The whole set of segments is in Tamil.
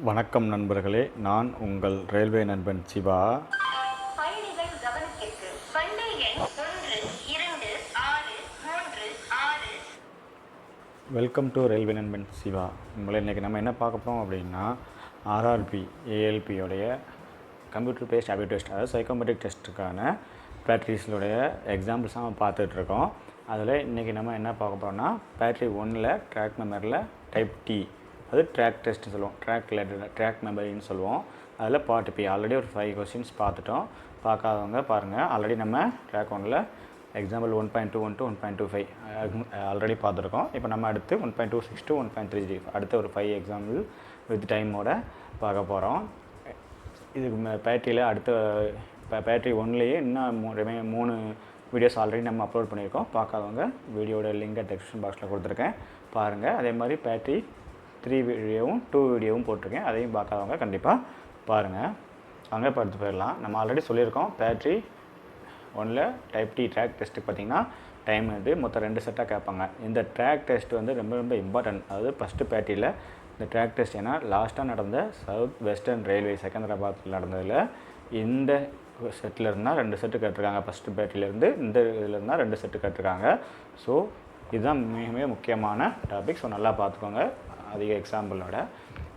வணக்கம் நண்பர்களே, நான் உங்கள் ரயில்வே நண்பன் சிவா. பயணிகள் கவனத்திற்கு வண்டி எண் 12636. வெல்கம் டு ரயில்வே நண்பன் சிவா. உங்களை இன்றைக்கி நம்ம என்ன பார்க்க போகிறோம் அப்படின்னா, ஆர்ஆர்பி ஏஎல்பியோடைய கம்ப்யூட்டர் பேஸ்ட் ஆப்டிடியூட் டெஸ்ட், அதாவது சைக்கோமெட்ரிக் டெஸ்ட்டுக்கான பேட்ரிஸுடைய எக்ஸாம்பிள்ஸாக நம்ம பார்த்துட்ருக்கோம். அதில் இன்றைக்கி நம்ம என்ன பார்க்க போகிறோம்னா, பேட்ரி 1ல் ட்ராக் மெமரியில் டைப் டி, அது ட்ராக் டெஸ்ட்னு சொல்லுவோம், ட்ராக் மெமரின்னு சொல்லுவோம். அதில் பார்ட் பி ஆல்ரெடி ஒரு 5 கொஸ்டின்ஸ் பார்த்துட்டோம். பார்க்காதவங்க பாருங்கள். ஆல்ரெடி நம்ம ட்ராக் 1ல் எக்ஸாம்பிள் 1.21 to 1.25 ஆல்ரெடி பார்த்துருக்கோம். இப்போ நம்ம அடுத்து 1.26 to 1.33 அடுத்த ஒரு 5 எக்ஸாம்பிள் வித் டைமோட பார்க்க போகிறோம். இதுக்கு பேட்டரியில் அடுத்த பேட்டரி 1லேயே இன்னும் 3 வீடியோஸ் ஆல்ரெடி நம்ம அப்லோட் பண்ணியிருக்கோம். பார்க்காதவங்க வீடியோட லிங்கை டெஸ்கிரிப்ஷன் பாக்ஸில் கொடுத்துருக்கேன், பாருங்கள். அதே மாதிரி பேட்டரி 3 வீடியோவும் 2 வீடியோவும் போட்டிருக்கேன், அதையும் பார்க்காதவங்க கண்டிப்பாக பாருங்கள். அங்கே பார்த்து போயிடலாம். நம்ம ஆல்ரெடி சொல்லியிருக்கோம், பேட்ரி 1ல் டைப் டி ட்ராக் டெஸ்ட்டுக்கு பார்த்திங்கன்னா டைம் வந்து மொத்தம் 2 செட்டாக கேட்பாங்க. இந்த ட்ராக் டெஸ்ட் வந்து ரொம்ப ரொம்ப இம்பார்ட்டன்ட். அதாவது ஃபஸ்ட்டு பேட்டரியில் இந்த ட்ராக் டெஸ்ட், ஏன்னா லாஸ்ட்டாக நடந்த சவுத் வெஸ்டர்ன் ரயில்வே செகந்தராபாத்தில் நடந்ததில் இந்த செட்டில் இருந்தால் 2 செட்டு கேட்டிருக்காங்க. ஃபஸ்ட்டு பேட்டரியிலேருந்து இந்த இதில் இருந்தால் 2 செட்டு கேட்டிருக்காங்க. ஸோ இதுதான் மிக மிக முக்கியமான டாபிக். ஸோ நல்லா பார்த்துக்கோங்க. அதிக எக்ஸாம்பிளோட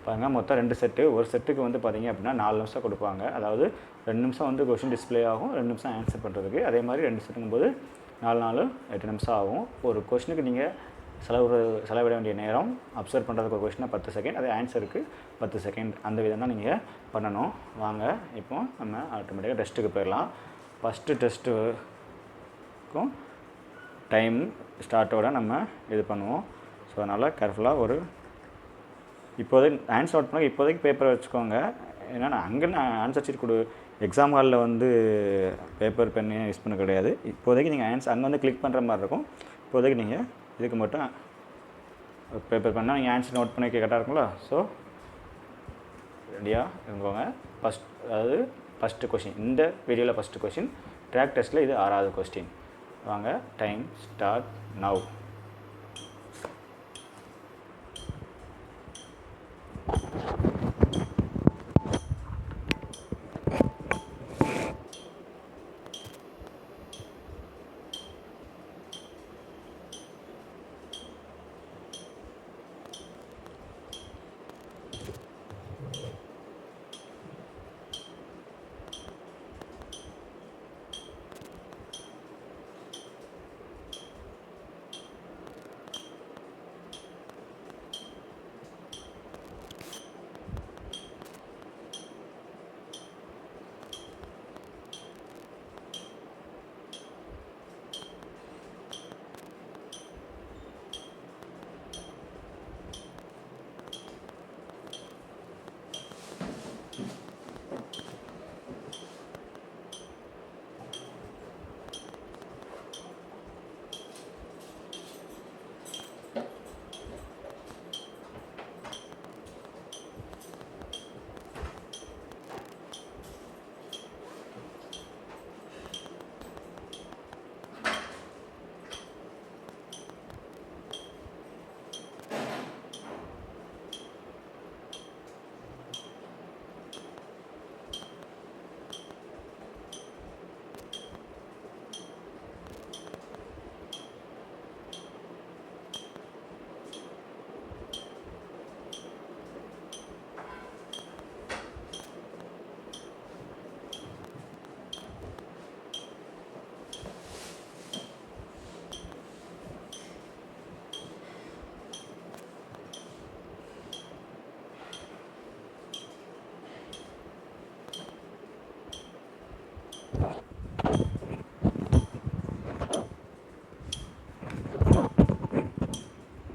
பாருங்கள். மொத்தம் 2 செட்டு. ஒரு செட்டுக்கு வந்து பார்த்திங்க அப்படின்னா 4 நிமிஷம் கொடுப்பாங்க. அதாவது 2 நிமிஷம் வந்து கொஷின் டிஸ்பிளே ஆகும், 2 நிமிஷம் ஆன்சர் பண்ணுறதுக்கு. அதே மாதிரி 2 செட்டுங்கும் போது 4 8 நிமிஷம் ஆகும். ஒரு கொஷினுக்கு நீங்கள் செலவிட வேண்டிய நேரம், அப்சர்வ் பண்ணுறதுக்கு ஒரு கொஷினாக 10 செகண்ட், அதே ஆன்சருக்கு 10 செகண்ட். அந்த விதம் தான் நீங்கள் பண்ணணும். வாங்க இப்போ நம்ம ஆட்டோமேட்டிக்காக டெஸ்ட்டுக்கு போயிடலாம். ஃபஸ்ட்டு டெஸ்ட்டுக்கும் டைம் ஸ்டார்ட்டோட நம்ம இது பண்ணுவோம். ஸோ அதனால் கேர்ஃபுல்லாக இப்போதைக்கு ஆன்சர் அவுட் பண்ண இப்போதைக்கு பேப்பரை வச்சுக்கோங்க. ஏன்னா அங்கே ஆன்சர் ஷீட் எக்ஸாம் ஹாலில் வந்து பேப்பர் பென்னு யூஸ் பண்ண கிடையாது. இப்போதைக்கு நீங்கள் அங்கே வந்து கிளிக் பண்ணுற மாதிரி இருக்கும். இப்போதைக்கு நீங்கள் இதுக்கு மட்டும் பேப்பர் பண்ணால் நீங்கள் ஆன்சர் நோட் பண்ணி கரெக்டாக இருக்குங்களா? ஸோ ரெடியாக இருந்துக்கோங்க. அதாவது ஃபஸ்ட்டு கொஸ்டின், இந்த வீடியோவில் ஃபஸ்ட்டு கொஸ்டின் ட்ராக் டெஸ்ட்டில் இது 6வது கொஸ்டின். வாங்க, டைம் ஸ்டார்ட் நவ்.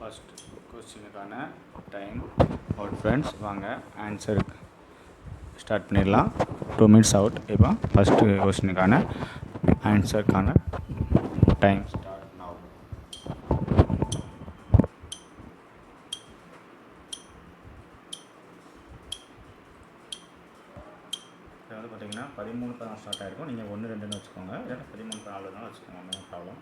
ஃபஸ்ட் கொஸ்டினுக்கான டைம் அவுட் ஃப்ரெண்ட்ஸ். வாங்க ஆன்சருக்கு ஸ்டார்ட் பண்ணிடலாம். 2 மினிட்ஸ் அவுட். இப்போ ஃபஸ்ட்டு கொஸ்டினுக்கான ஆன்சருக்கான டைம் ஸ்டார்ட் நவ். இது வந்து பார்த்திங்கன்னா 13 ஸ்டார்ட் ஆகிருக்கும். நீங்கள் 1 2ன்னு வச்சுக்கோங்க, இல்லைன்னா 13 14 வச்சுக்கோங்க, no problem.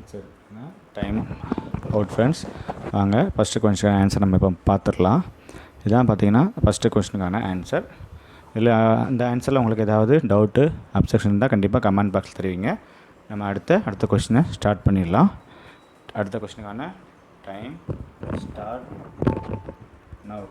Answer time out friends. வாங்க ஃபஸ்ட்டு கொஸ்டினுக்கான ஆன்சர் நம்ம இப்போ பார்த்துடலாம். இதான் பார்த்தீங்கன்னா ஃபஸ்ட்டு கொஸ்டினுக்கான ஆன்சர். இல்லை அந்த ஆன்சரில் உங்களுக்கு ஏதாவது டவுட்டு அப்செக்ஷன் இருந்தால் கண்டிப்பாக கமெண்ட் பாக்ஸில் தெரிவிங்க. நம்ம அடுத்த கொஸ்டினை ஸ்டார்ட் பண்ணிடலாம். அடுத்த கொஸ்டினுக்கான டைம் ஸ்டார்ட் நவ்.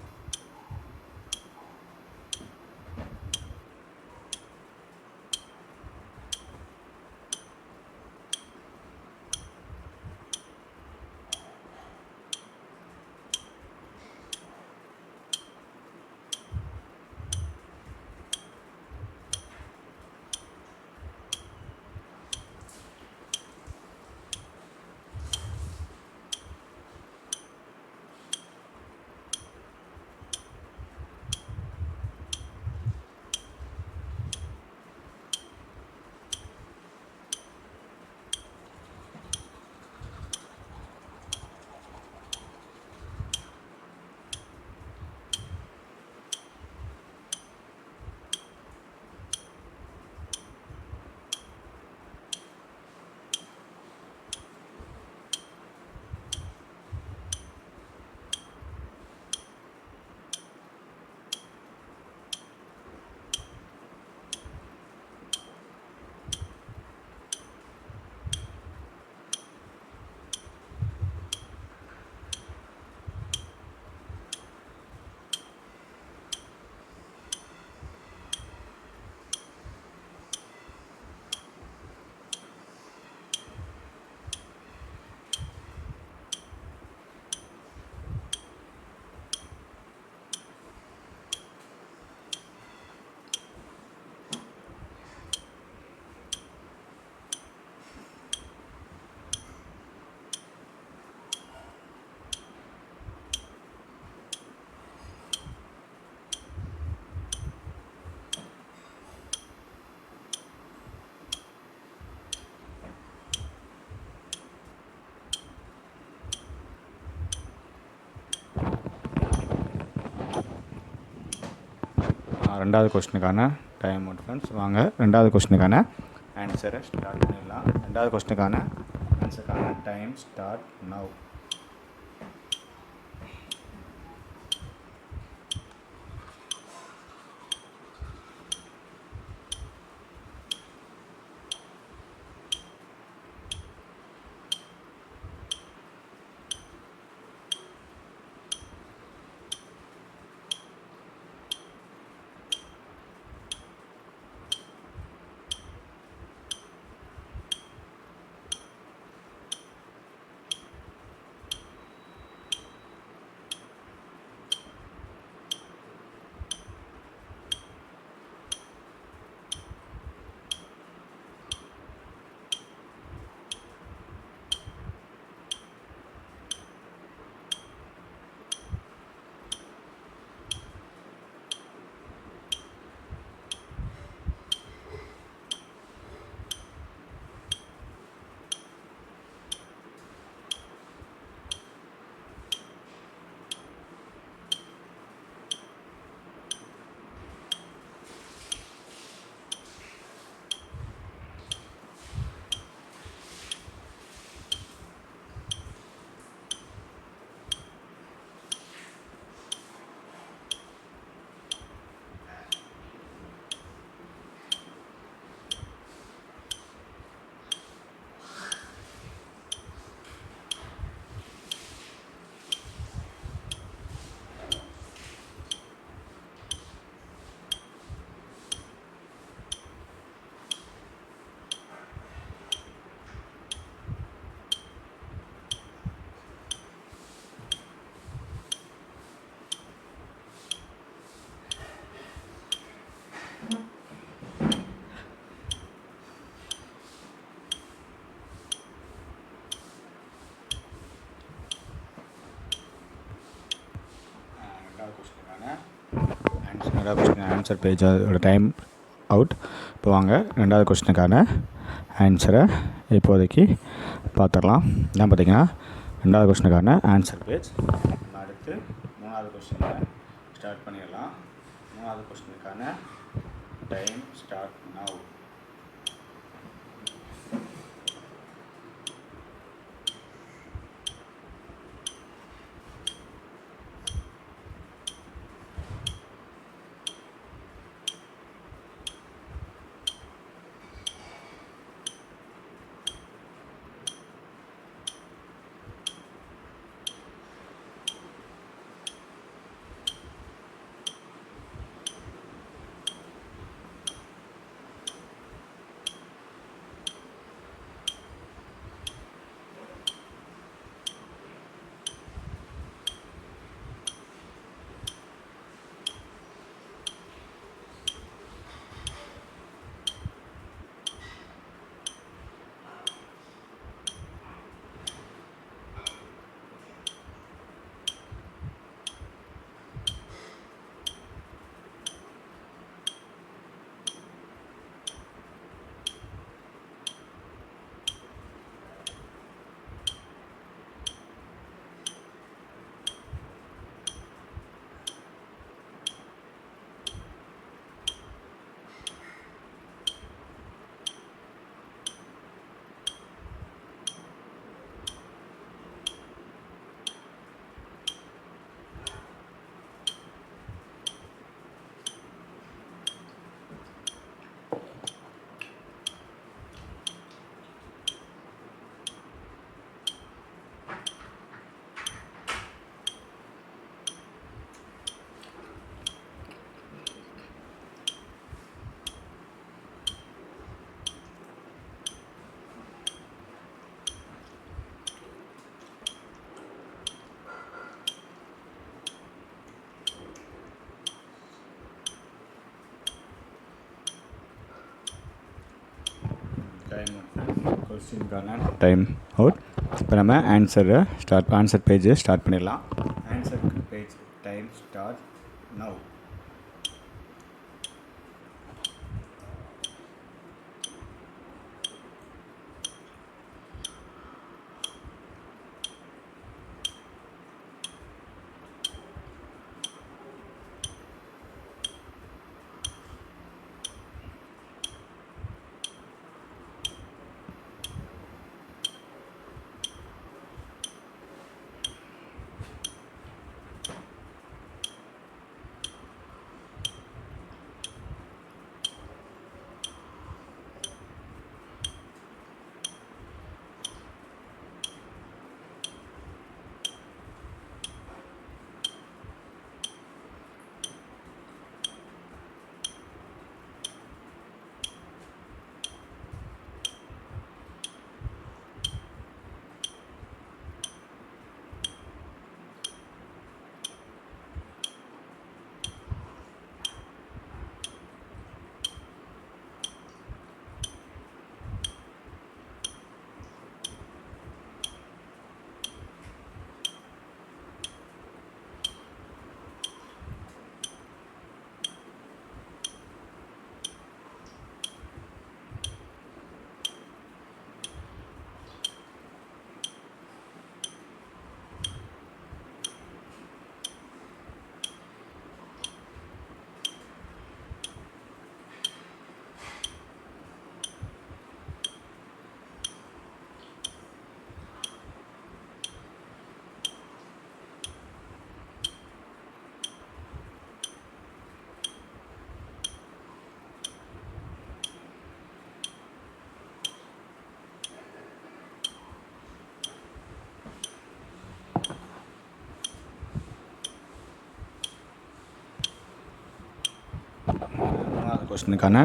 ரெண்டாவது கொஸ்டினுக்கான டைம் அவுட் ஃப்ரெண்ட்ஸ். வாங்க ரெண்டாவது கொஸ்டினுக்கான ஆன்சரை ஸ்டார்ட் பண்ணிடலாம். ரெண்டாவது கொஸ்டினுக்கான ஆன்சருக்கான டைம் ஸ்டார்ட் நவ். ரெண்டாவது கொஸ்டின் ஆன்சர் பேஜோட டைம் அவுட். இப்போ வாங்க ரெண்டாவது கொஸ்டினுக்கான ஆன்சரை இப்போதைக்கு பார்த்துடலாம். இதான் பார்த்திங்கன்னா ரெண்டாவது கொஸ்டினுக்கான ஆன்சர் பேஜ். நம்ம அடுத்து மூணாவது கொஸ்டினை ஸ்டார்ட் பண்ணிடலாம். மூணாவது கொஸ்டினுக்கான டைம் ஸ்டார்ட் நவ். கொஸ்டினுக்கான டைம் அவுட். இப்போ நம்ம ஆன்சர் பேஜை ஸ்டார்ட் பண்ணிடலாம். Answer page time start now. மூணாவது கொஸ்டினுக்கான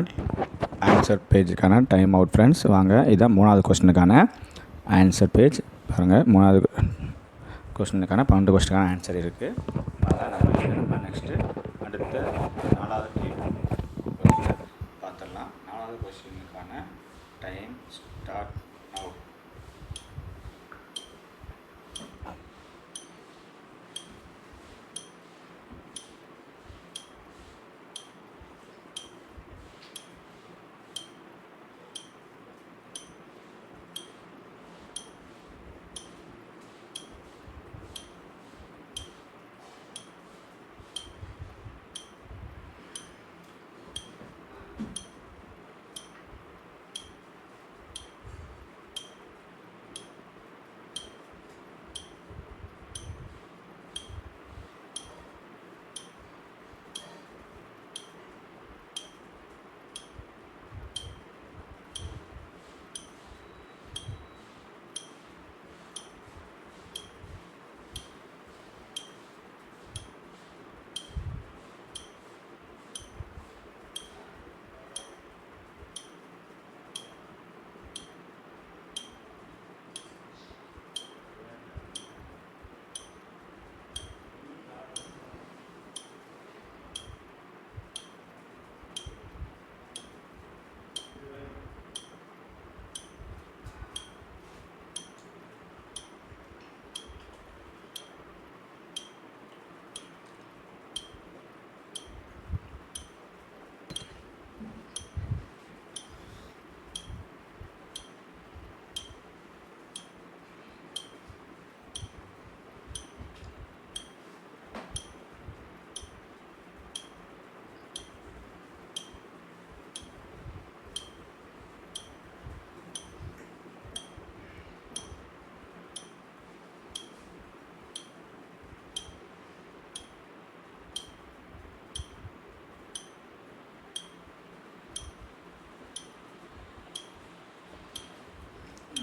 ஆன்சர் பேஜுக்கான டைம் அவுட் ஃப்ரெண்ட்ஸ். வாங்க, இதான் மூணாவது கொஸ்டினுக்கான ஆன்சர் பேஜ். பாருங்கள், மூணாவது கொஸ்டினுக்கான 12 கொஸ்டினுக்கான ஆன்சர் இருக்குது. நம்ம நெக்ஸ்ட்டு அடுத்த நாலாவது கொஸ்டின் பார்த்துடலாம். நாலாவது கொஸ்டினுக்கான டைம் ஸ்டார்ட் நவ்.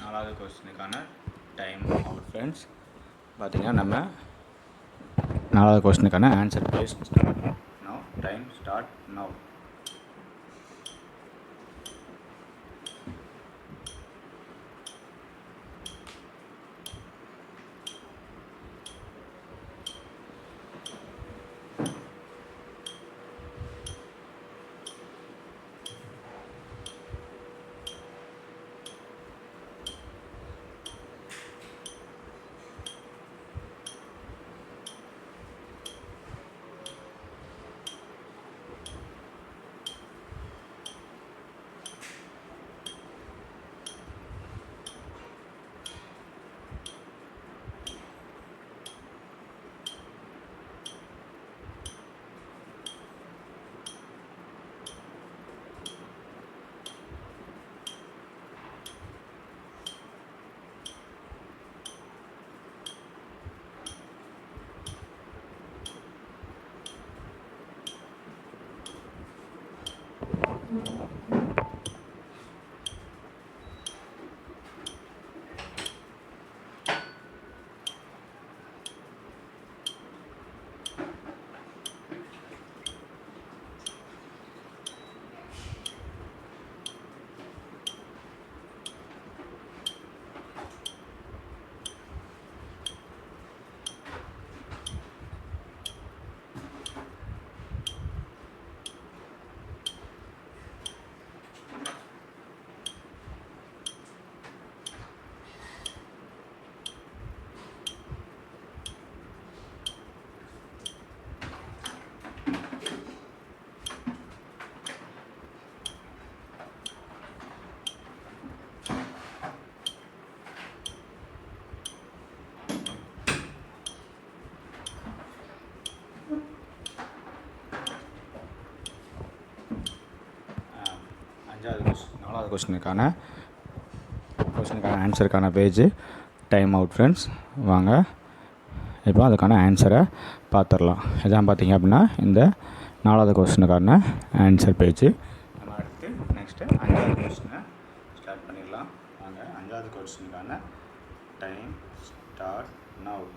நாலாவது கொஸ்டினுக்கான டைம் அவுட் ஃப்ரெண்ட்ஸ். பார்த்திங்கன்னா நம்ம நாலாவது கொஸ்டினுக்கான answer page start now. Time start now. 6வது கொஸ்டினுக்கான ஆன்சருக்கான பேஜ் டைம் அவுட் ஃப்ரெண்ட்ஸ். வாங்க இப்போ அதுக்கான ஆன்சரை பார்த்துடலாம். இதான் பார்த்தீங்க அப்படின்னா இந்த 4வது கொஸ்டினுக்கான ஆன்சர் பேஜ். நம்ம அடுத்து நெக்ஸ்ட்டு 5வது கொஸ்டினை ஸ்டார்ட் பண்ணிடலாம். வாங்க 5வது கொஸ்டினுக்கான டைம் ஸ்டார்ட் நவ்.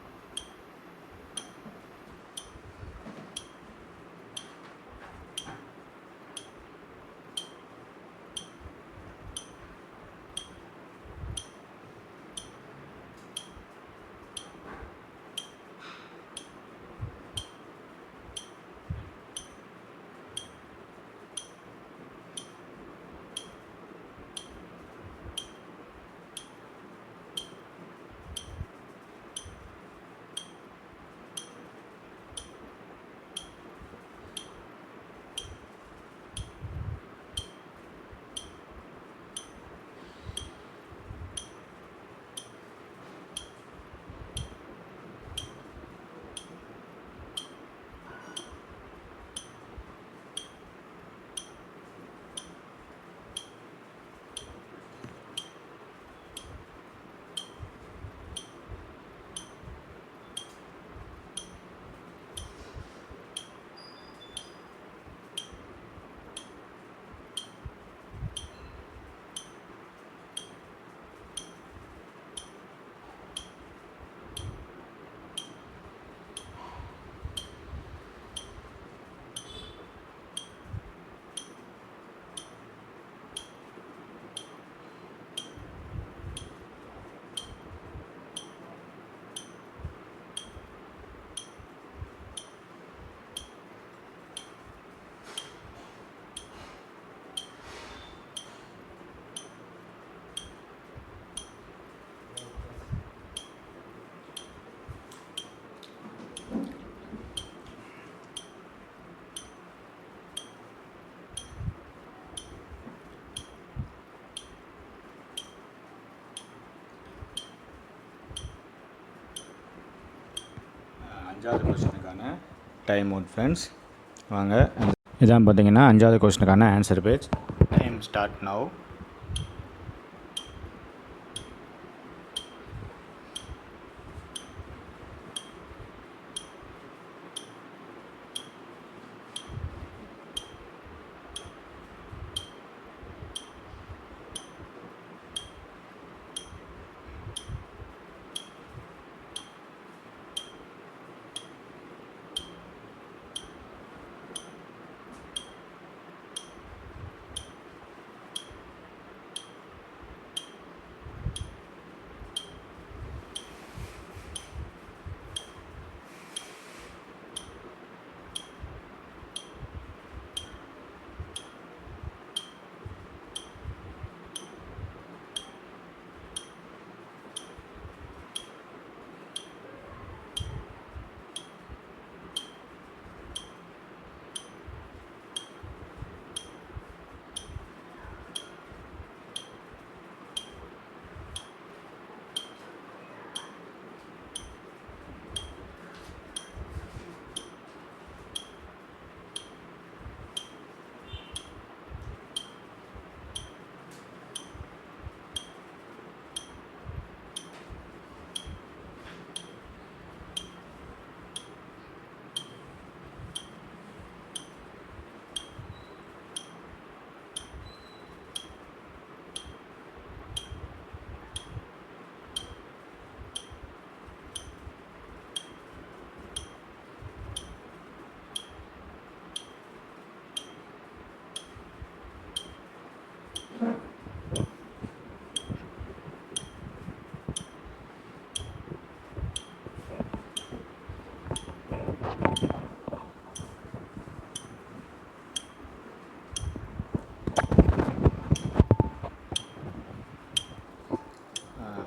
அஞ்சாவது கொஸ்டினுக்கான டைம் அவுட் ஃப்ரெண்ட்ஸ். வாங்க இதான் பார்த்தீங்கன்னா 5வது கொஸ்டினுக்கான answer page. Time start now.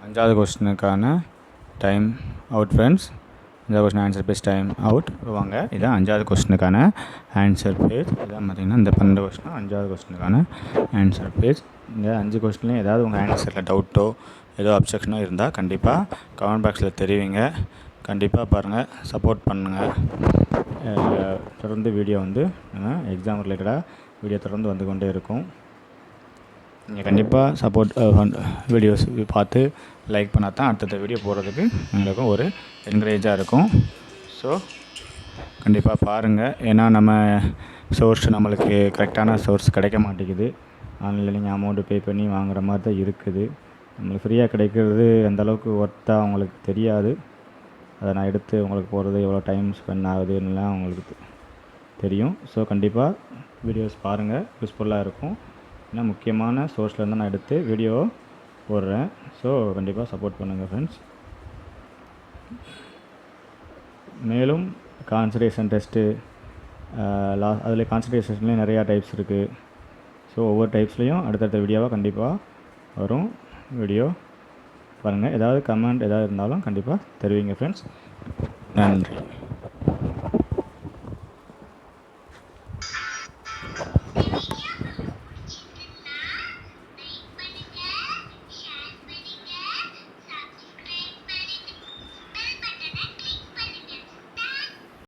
அஞ்சாவது கொஸ்டினுக்கான டைம் அவுட் ஃப்ரெண்ட்ஸ். அஞ்சாவது question answer page time out. வாங்க இதான் 5வது கொஸ்டினுக்கான ஆன்சர் பேஜ். இதான் பார்த்திங்கன்னா இந்த 12 கொஸ்டின் 5வது கொஸ்டினுக்கான ஆன்சர் பேஜ். இந்த 5 கொஸ்டின்லையும் ஏதாவது உங்கள் ஆன்சரில் டவுட்டோ ஏதோ அப்செக்ஷனோ இருந்தால் கண்டிப்பாக கமெண்ட் பாக்ஸில் தெரிவிங்க. கண்டிப்பாக பாருங்கள், சப்போர்ட் பண்ணுங்கள். தொடர்ந்து வீடியோ வந்து நம்ம எக்ஸாம் ரிலேட்டடாக வீடியோ தொடர்ந்து வந்து கொண்டே இருக்கும். நீங்கள் கண்டிப்பாக சப்போர்ட் வீடியோஸ் பார்த்து லைக் பண்ணால் தான் அடுத்தடுத்த வீடியோ போடுறதுக்கு எங்களுக்கும் ஒரு என்கரேஜாக இருக்கும். ஸோ கண்டிப்பாக பாருங்கள். ஏன்னா நம்ம சோர்ஸ் நம்மளுக்கு கரெக்டான சோர்ஸ் கிடைக்க மாட்டேங்குது. ஆன்லைனில் நீங்கள் அமௌண்ட்டு பே பண்ணி வாங்குற மாதிரி தான் இருக்குது. நம்மளுக்கு ஃப்ரீயாக கிடைக்கிறது அந்தளவுக்கு ஒர்த்தாக அவங்களுக்கு தெரியாது. அதை நான் எடுத்து உங்களுக்கு போடுறது எவ்வளோ டைம் ஸ்பெண்ட் ஆகுதுன்னெலாம் உங்களுக்கு தெரியும். ஸோ கண்டிப்பாக வீடியோஸ் பாருங்கள், யூஸ்ஃபுல்லாக இருக்கும். ஏன்னா முக்கியமான சோர்ஸ்லேருந்து நான் எடுத்து வீடியோ போடுறேன். ஸோ கண்டிப்பாக சப்போர்ட் பண்ணுங்கள் ஃப்ரெண்ட்ஸ். மேலும் கான்சன்ட்ரேஷன் டெஸ்ட்டு அதில் கான்சன்ட்ரேஷன்லேயும் நிறையா டைப்ஸ் இருக்குது. ஸோ ஒவ்வொரு டைப்ஸ்லேயும் அடுத்தடுத்த வீடியோவாக கண்டிப்பாக வரும். வீடியோ பாருங்கள். ஏதாவது கமெண்ட் ஏதாவது இருந்தாலும் கண்டிப்பாக தெரிவிங்க ஃப்ரெண்ட்ஸ். நன்றி.